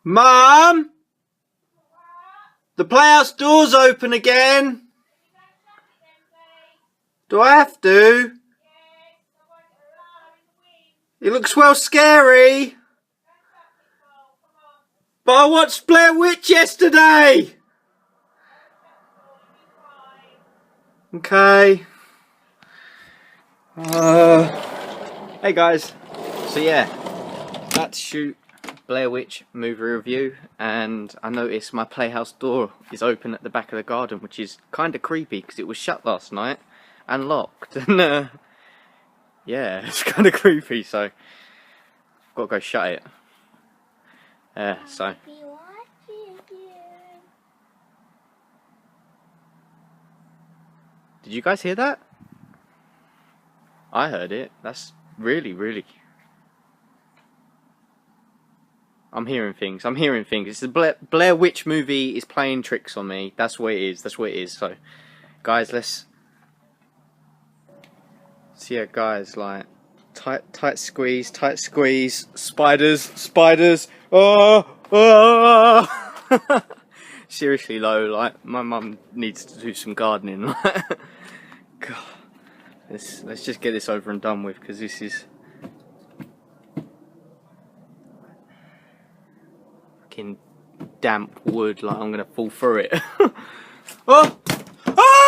Mum! The playhouse door's open again! Do I have to? It looks well scary! But I watched Blair Witch yesterday! Okay. Hey guys. So yeah, about to shoot Blair Witch movie review, and I noticed my playhouse door is open at the back of the garden, which is kind of creepy because it was shut last night and locked, and yeah, it's kind of creepy, so I've got to go shut it. So did you guys hear that? I heard it. That's really. I'm hearing things. It's the Blair Witch movie is playing tricks on me. That's what it is. So, guys, let's see. Yeah, guys, like tight squeeze. Spiders. Oh. Seriously, though, like my mum needs to do some gardening. God, let's just get this over and done with, because this is fucking damp wood. Like I'm gonna fall through it. Oh! Ah!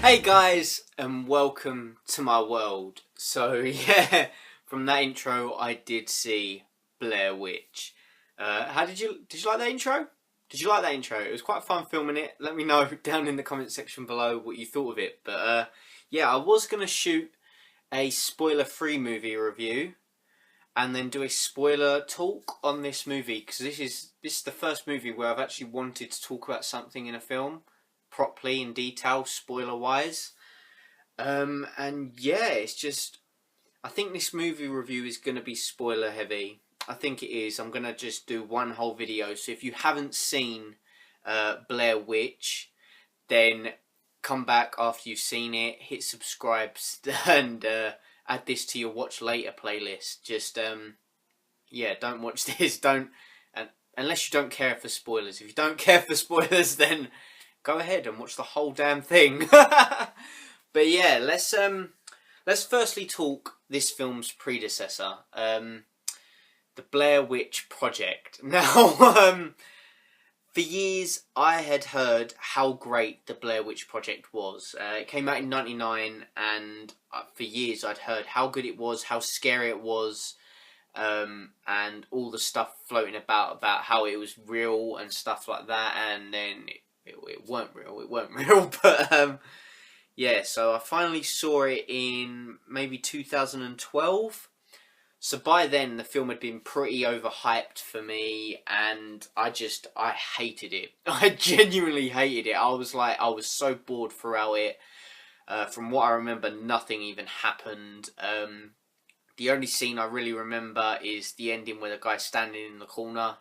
Hey guys, and welcome to my world. So yeah, from that intro, I did see Blair Witch. How did you like that intro? Did you like that intro? It was quite fun filming it. Let me know down in the comment section below what you thought of it. But yeah, I was gonna shoot a spoiler-free movie review and then do a spoiler talk on this movie, because this is the first movie where I've actually wanted to talk about something in a film properly in detail, spoiler-wise. And yeah, it's just, I think this movie review is going to be spoiler heavy. I think it is. I'm going to just do one whole video. So if you haven't seen Blair Witch, then come back after you've seen it, hit subscribe, and add this to your watch later playlist. Just yeah, don't watch this. Unless you don't care for spoilers. If you don't care for spoilers, then go ahead and watch the whole damn thing. But yeah, let's firstly talk this film's predecessor, the Blair Witch Project. Now, for years I had heard how great the Blair Witch Project was. It came out in '99, and for years I'd heard how good it was, how scary it was, and all the stuff floating about how it was real and stuff like that. And then it weren't real, but yeah, so I finally saw it in maybe 2012. So by then the film had been pretty overhyped for me, and I hated it. I genuinely hated it. I was so bored throughout it. From what I remember, nothing even happened. The only scene I really remember is the ending where the guy's standing in the corner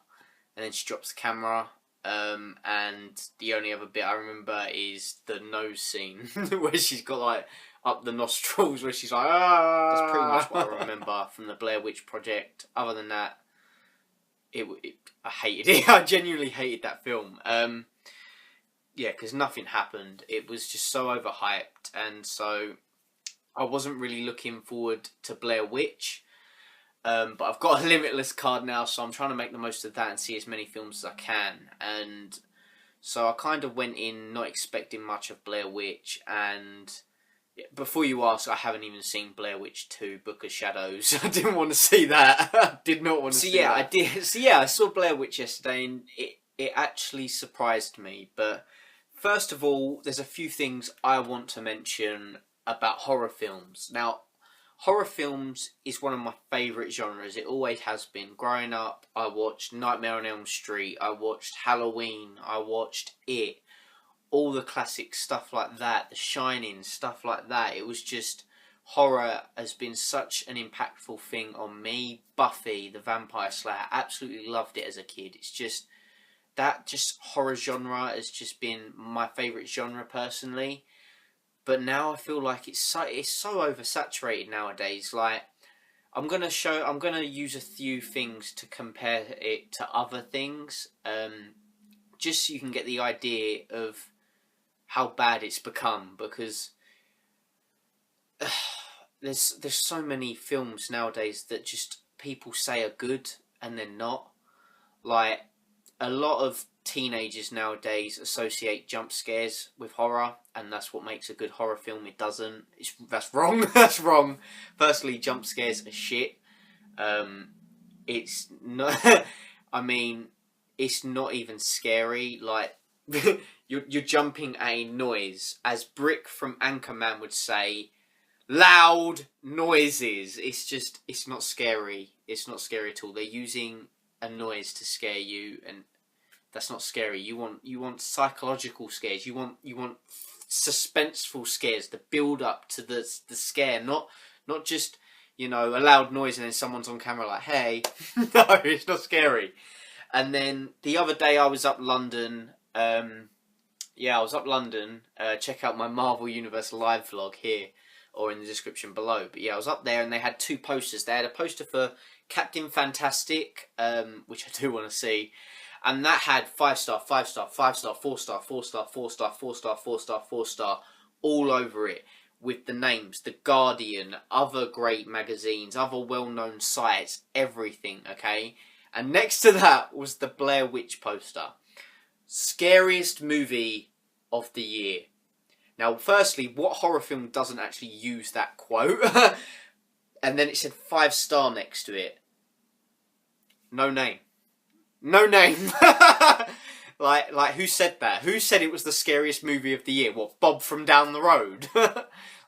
and then she drops the camera. And the only other bit I remember is the nose scene where she's got like up the nostrils, where she's like, ah. That's pretty much what I remember from the Blair Witch Project. Other than that, I hated it. I genuinely hated that film. Yeah, because nothing happened. It was just so overhyped, and so I wasn't really looking forward to Blair Witch. But I've got a limitless card now, so I'm trying to make the most of that and see as many films as I can. And so I kind of went in not expecting much of Blair Witch. And before you ask, I haven't even seen Blair Witch 2, Book of Shadows. I didn't want to see that. I did not want to see that. I did. So yeah, I saw Blair Witch yesterday, and it actually surprised me. But first of all, there's a few things I want to mention about horror films. Now, horror films is one of my favourite genres. It always has been. Growing up, I watched Nightmare on Elm Street, I watched Halloween, I watched It, all the classic stuff like that, The Shining, stuff like that. It was just, horror has been such an impactful thing on me. Buffy, the Vampire Slayer, absolutely loved it as a kid. It's just, that horror genre has just been my favourite genre personally. but now I feel like it's so oversaturated nowadays. Like, I'm gonna use a few things to compare it to other things, just so you can get the idea of how bad it's become. Because there's so many films nowadays that just people say are good and they're not. Like, a lot of teenagers nowadays associate jump scares with horror, and that's what makes a good horror film. It doesn't. That's wrong. That's wrong. Firstly, jump scares are shit. It's not. I mean, it's not even scary. Like, you're jumping at a noise, as Brick from Anchorman would say, loud noises. It's not scary. It's not scary at all. They're using a noise to scare you, and that's not scary. You want psychological scares. You want suspenseful scares. The build up to the scare, not just, a loud noise and then someone's on camera like, hey. No, it's not scary. And then the other day I was up London. Check out my Marvel Universe live vlog here or in the description below. But yeah, I was up there and they had two posters. They had a poster for Captain Fantastic, which I do want to see. And that had 5-star, 5-star, 5-star, 4-star, 4-star, 4-star, 4-star, 4-star, 4-star all over it, with the names, The Guardian, other great magazines, other well-known sites, everything, okay? And next to that was the Blair Witch poster. Scariest movie of the year. Now, firstly, what horror film doesn't actually use that quote? And then it said 5-star next to it. No name. No name. like who said that? Who said it was the scariest movie of the year? What, Bob from down the road?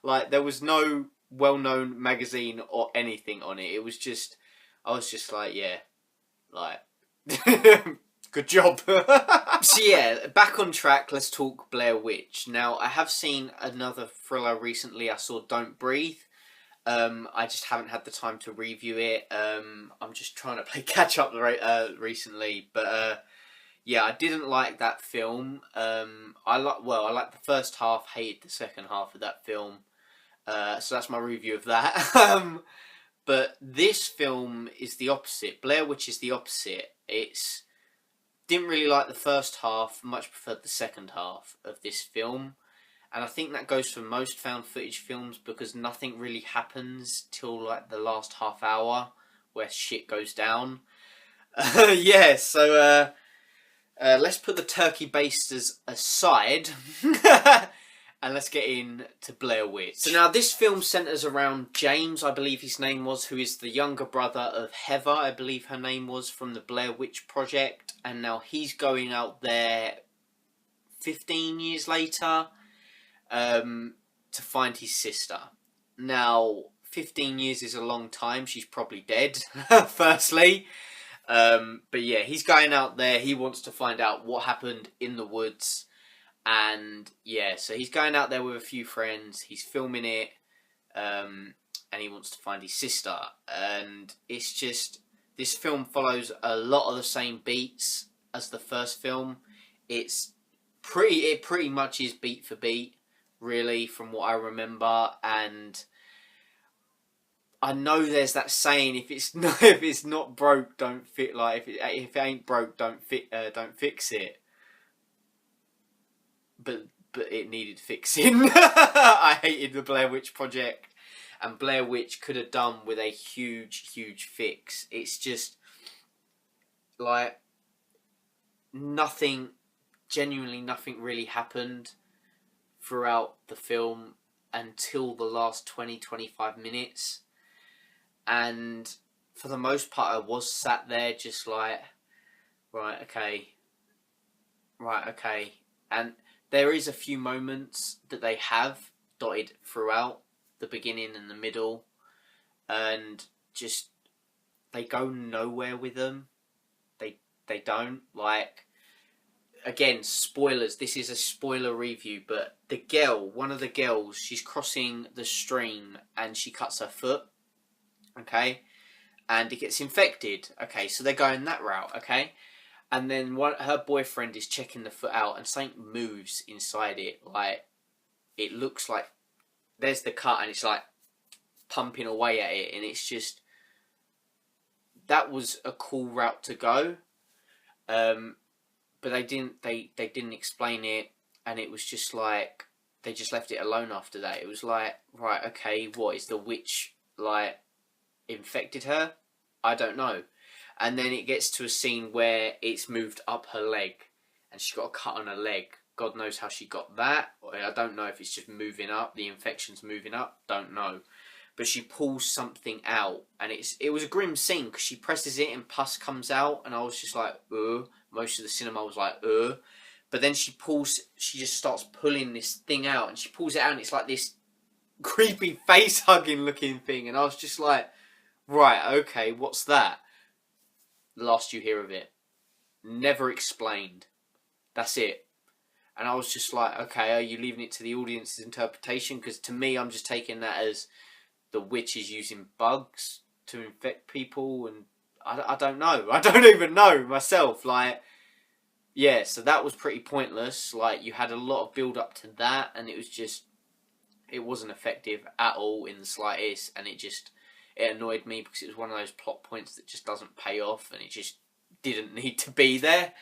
Like, there was no well-known magazine or anything on it. It was just, I was just like, yeah, like, good job. So yeah, back on track, let's talk Blair Witch. Now, I have seen another thriller recently. I saw Don't Breathe. I just haven't had the time to review it. I'm just trying to play catch up recently, but yeah, I didn't like that film. I liked the first half, hated the second half of that film. So that's my review of that. But this film is the opposite. Blair Witch is the opposite. Didn't really like the first half, much preferred the second half of this film. And I think that goes for most found footage films, because nothing really happens till like the last half hour where shit goes down. Yeah, so let's put the turkey basters aside and let's get into Blair Witch. So now this film centres around James, I believe his name was, who is the younger brother of Heather, I believe her name was, from the Blair Witch Project. And now he's going out there 15 years later to find his sister. Now, 15 years is a long time. She's probably dead, firstly. But yeah, he's going out there. He wants to find out what happened in the woods. And yeah, so he's going out there with a few friends. He's filming it. And he wants to find his sister. And it's just, this film follows a lot of the same beats as the first film. It pretty much is beat for beat, really, from what I remember. And I know there's that saying, if it's not broke, don't fix. Like, if it ain't broke, don't fix it. But it needed fixing. I hated the Blair Witch Project, and Blair Witch could have done with a huge fix. It's just like genuinely nothing really happened throughout the film until the last 20-25 minutes. And for the most part, I was sat there just like, right, okay. And there is a few moments that they have dotted throughout the beginning and the middle, and just, they go nowhere with them. They don't, like, again, spoilers, this is a spoiler review, but one of the girls, she's crossing the stream and she cuts her foot, okay, and it gets infected, okay, so they're going that route, okay, and then her boyfriend is checking the foot out and something moves inside it, like, it looks like there's the cut, and it's like pumping away at it, and it's just, that was a cool route to go. But they didn't explain it, and it was just like, they just left it alone after that. It was like, right, okay, what is the witch, like, infected her? I don't know. And then it gets to a scene where it's moved up her leg, and she's got a cut on her leg. God knows how she got that. I don't know if it's just moving up, the infection's moving up, don't know. But she pulls something out, and it was a grim scene, because she presses it and pus comes out, and I was just like, ugh. Most of the cinema was like, ugh. But then she just starts pulling this thing out, and she pulls it out, and it's like this creepy face-hugging looking thing, and I was just like, right, okay, what's that? The last you hear of it. Never explained. That's it. And I was just like, okay, are you leaving it to the audience's interpretation? Because to me, I'm just taking that as the witch is using bugs to infect people, and I don't know. I don't even know myself. Like, yeah, so that was pretty pointless. Like, you had a lot of build up to that, and it wasn't effective at all in the slightest, and it annoyed me, because it was one of those plot points that just doesn't pay off, and it just didn't need to be there.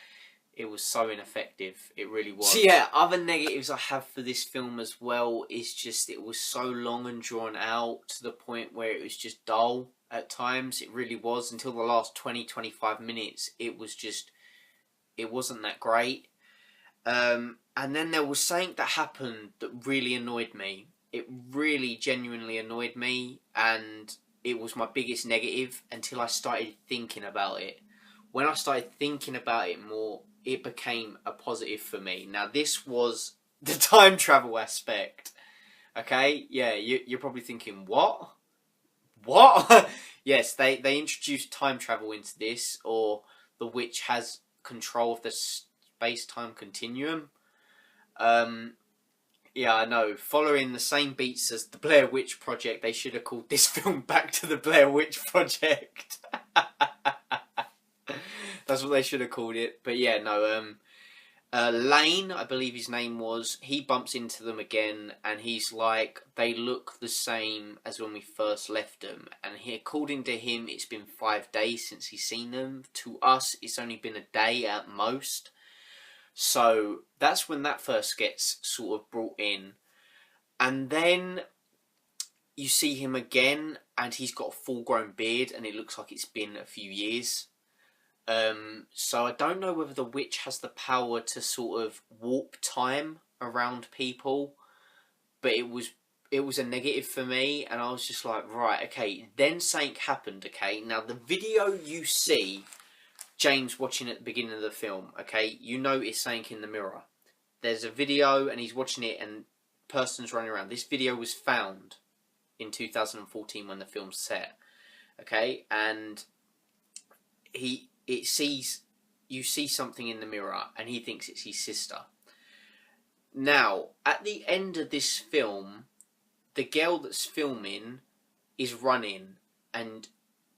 It was so ineffective. It really was. So yeah, other negatives I have for this film as well is just, it was so long and drawn out to the point where it was just dull at times. It really was. Until the last 20-25 minutes, it wasn't that great. And then there was something that happened that really annoyed me. It really genuinely annoyed me, and it was my biggest negative until I started thinking about it. When I started thinking about it more, it became a positive for me. Now, this was the time travel aspect. Okay? Yeah, you're probably thinking, what? What? Yes, they introduced time travel into this, or the witch has control of the space-time continuum. Yeah, I know. Following the same beats as the Blair Witch Project, they should have called this film Back to the Blair Witch Project. That's what they should have called it. But yeah, no. Lane, I believe his name was, he bumps into them again, and he's like, they look the same as when we first left them. And according to him, it's been 5 days since he's seen them. To us, it's only been a day at most. So that's when that first gets sort of brought in. And then you see him again, and he's got a full-grown beard, and it looks like it's been a few years. So I don't know whether the witch has the power to sort of warp time around people, but it was a negative for me, and I was just like, right, okay. Then something happened. Okay, now the video you see James watching at the beginning of the film, okay, you notice something in the mirror. There's a video, and he's watching it, and person's running around. This video was found in 2014 when the film's set, okay, and you see something in the mirror, and he thinks it's his sister. Now, at the end of this film, the girl that's filming is running and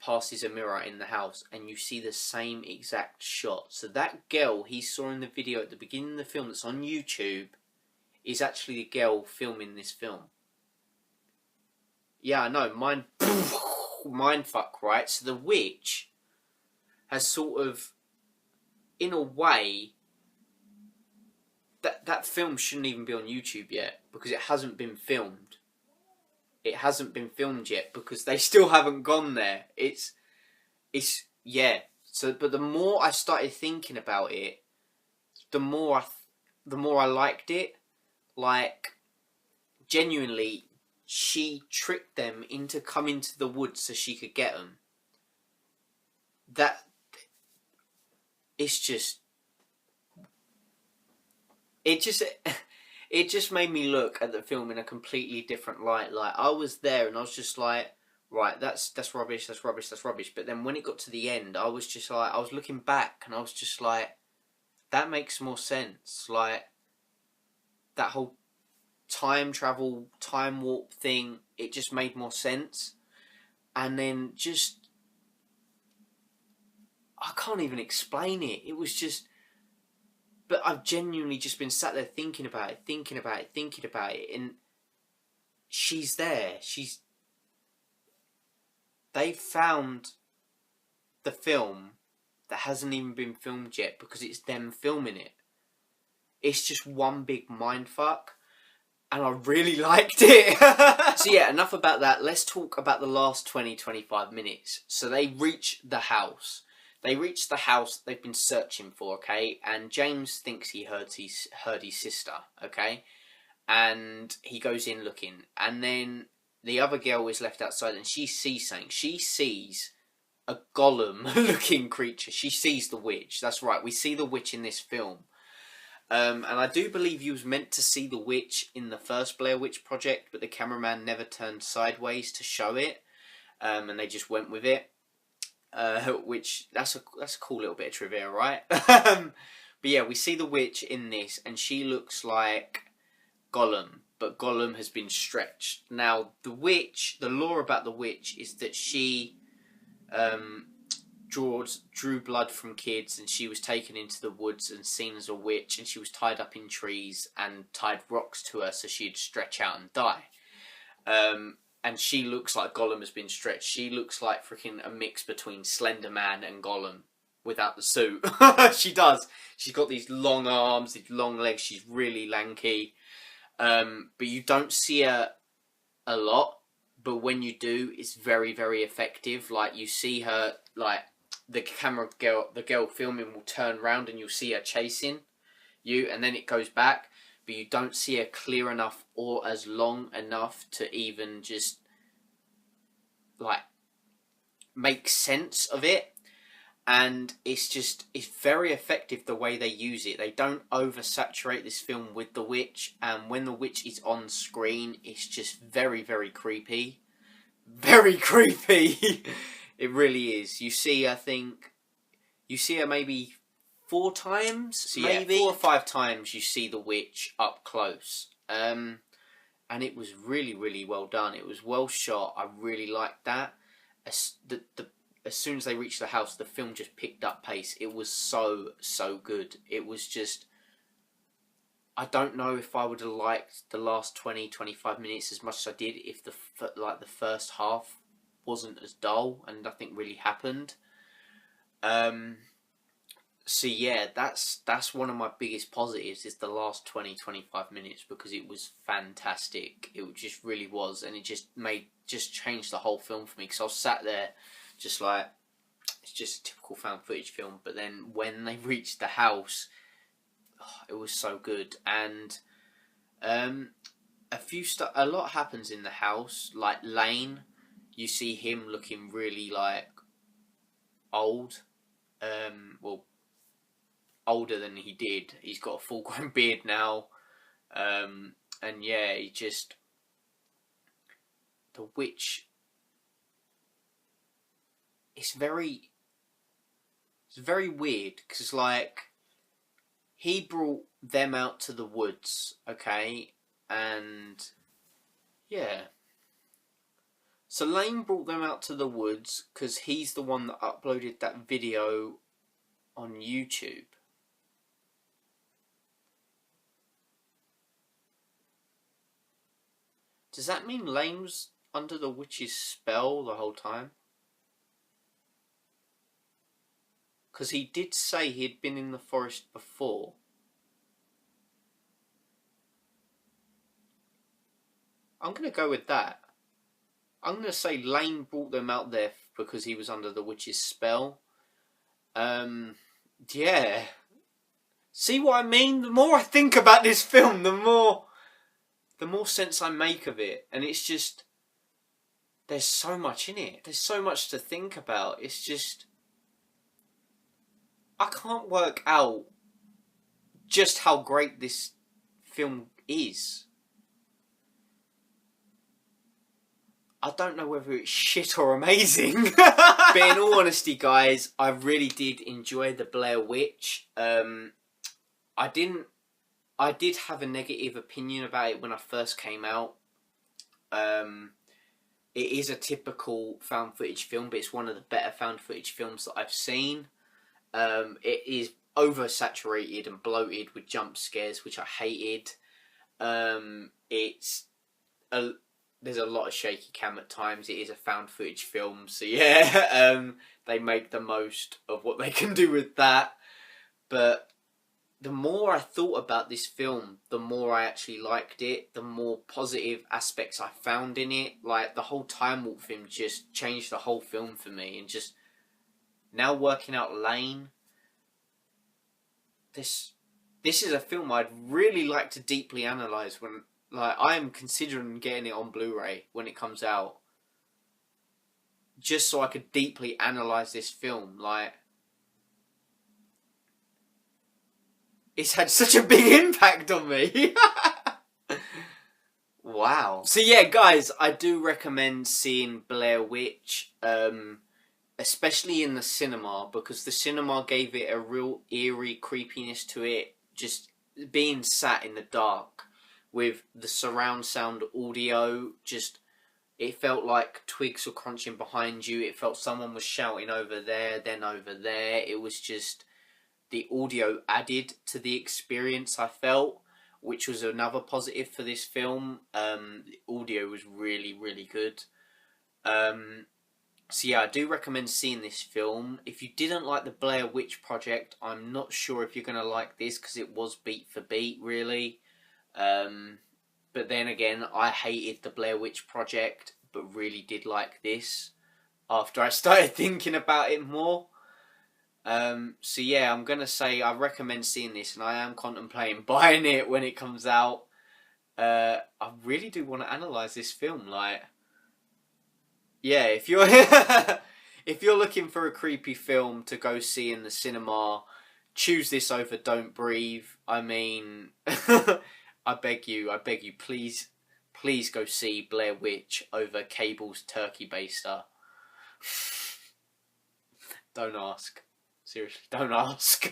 passes a mirror in the house, and you see the same exact shot. So that girl he saw in the video at the beginning of the film that's on YouTube is actually the girl filming this film. Yeah, I know, mind fuck, right? So the witch has sort of, in a way, that film shouldn't even be on YouTube yet, because it hasn't been filmed. It hasn't been filmed yet, because they still haven't gone there. It's yeah. So, but the more I started thinking about it, the more I liked it. Like, genuinely, she tricked them into coming to the woods so she could get them. It just made me look at the film in a completely different light. Like, I was there and I was just like, right, that's rubbish, that's rubbish, that's rubbish. But then when it got to the end, I was just like, I was looking back and I was just like, that makes more sense. Like, that whole time travel, time warp thing, it just made more sense. And then just, I can't even explain it. It was just, but I've genuinely just been sat there thinking about it, and she's there. They found the film that hasn't even been filmed yet because it's them filming it. It's just one big mindfuck, and I really liked it. So yeah, enough about that. Let's talk about the last 20-25 minutes. So they reach the house. They reach the house they've been searching for, okay? And James thinks he heard his sister, okay? And he goes in looking. And then the other girl is left outside and she sees something. She sees a golem-looking creature. She sees the witch. That's right, we see the witch in this film. And I do believe you was meant to see the witch in the first Blair Witch project, but the cameraman never turned sideways to show it, and they just went with it. Which that's a cool little bit of trivia, right? But yeah, we see the witch in this, and she looks like Gollum, but Gollum has been stretched. Now, the witch, the lore about the witch is that she drew blood from kids, and she was taken into the woods and seen as a witch, and she was tied up in trees and tied rocks to her so she'd stretch out and die. And she looks like Gollum has been stretched. She looks like freaking a mix between Slender Man and Gollum without the suit. She does. She's got these long arms, these long legs. She's really lanky. But you don't see her a lot. But when you do, it's very, very effective. Like, you see her, like, the girl filming will turn around and you'll see her chasing you, and then it goes back, but you don't see her clear enough or as long enough to even just, like, make sense of it. And it's very effective the way they use it. They don't oversaturate this film with the witch, and when the witch is on screen, it's just very, very creepy. Very creepy. It really is. You see, I think, you see her maybe 4 times? So maybe 4 or 5 times you see the witch up close. And it was really, really well done. It was well shot. I really liked that. As soon as they reached the house, the film just picked up pace. It was so, so good. It was just, I don't know if I would have liked the last 20-25 minutes as much as I did if the first half wasn't as dull and nothing really happened. So yeah, that's one of my biggest positives is the last 20-25 minutes, because it was fantastic. It just really was, and it just changed the whole film for me, because I was sat there just like, it's just a typical found footage film. But then when they reached the house, it was so good. And a lot happens in the house. Like Lane, you see him looking really like old, well, older than he did. He's got a full grown beard now, and yeah, the witch, it's very weird, because like, he brought them out to the woods, okay, and yeah. So Lane brought them out to the woods because he's the one that uploaded that video on YouTube. Does that mean Lane was under the witch's spell the whole time? Because he did say he'd been in the forest before. I'm going to go with that. I'm going to say Lane brought them out there because he was under the witch's spell. Yeah. See what I mean? The more I think about this film, the more sense I make of it. And it's just, there's so much in it. There's so much to think about. It's just, I can't work out just how great this film is. I don't know whether it's shit or amazing. But in all honesty, guys, I really did enjoy the Blair Witch. I did have a negative opinion about it when I first came out. It is a typical found footage film, but it's one of the better found footage films that I've seen. It is oversaturated and bloated with jump scares, which I hated. It's there's a lot of shaky cam at times. It is a found footage film, so yeah, they make the most of what they can do with that. But the more I thought about this film, the more I actually liked it, the more positive aspects I found in it. Like, the whole time warp thing just changed the whole film for me. And just now working out Lane, this is a film I'd really like to deeply analyse when, like, I am considering getting it on Blu-ray when it comes out. Just so I could deeply analyse this film. Like, it's had such a big impact on me. Wow. So yeah, guys, I do recommend seeing Blair Witch, especially in the cinema, because the cinema gave it a real eerie creepiness to it. Just being sat in the dark with the surround sound audio, just, it felt like twigs were crunching behind you. It felt someone was shouting over there, then over there. It was just, the audio added to the experience I felt, which was another positive for this film. The audio was really, really good. So yeah, I do recommend seeing this film. If you didn't like the Blair Witch Project, I'm not sure if you're going to like this, because it was beat for beat, really. But then again, I hated the Blair Witch Project, but really did like this after I started thinking about it more. So yeah, I'm going to say I recommend seeing this, and I am contemplating buying it when it comes out. I really do want to analyse this film. Like, yeah, if you're if you're looking for a creepy film to go see in the cinema, choose this over Don't Breathe. I mean, I beg you, please go see Blair Witch over Cable's Turkey Baster. Don't ask. Seriously, don't ask.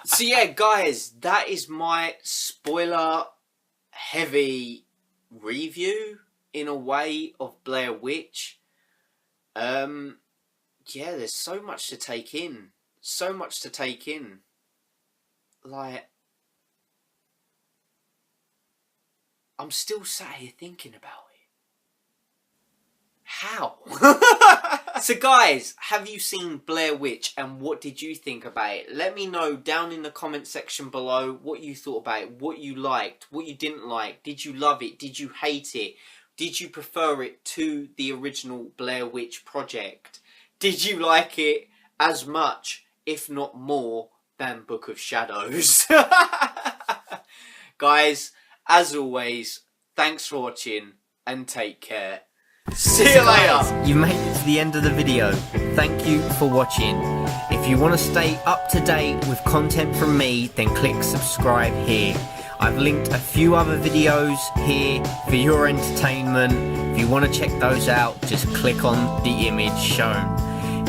So yeah, guys, that is my spoiler-heavy review, in a way, of Blair Witch. Yeah, there's so much to take in. So much to take in. Like, I'm still sat here thinking about it. How? So guys, have you seen Blair Witch, and what did you think about it? Let me know down in the comment section below what you thought about it, what you liked, what you didn't like. Did you love it? Did you hate it? Did you prefer it to the original Blair Witch Project? Did you like it as much, if not more, than Book of Shadows? Guys, as always, thanks for watching, and take care. See you later. You've made it to the end of the video. Thank you for watching. If you want to stay up to date with content from me, then click subscribe here. I've linked a few other videos here for your entertainment. If you want to check those out, just click on the image shown.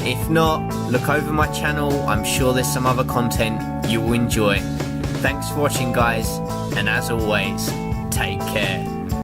If not, look over my channel. I'm sure there's some other content you will enjoy. Thanks for watching, guys, and as always, take care.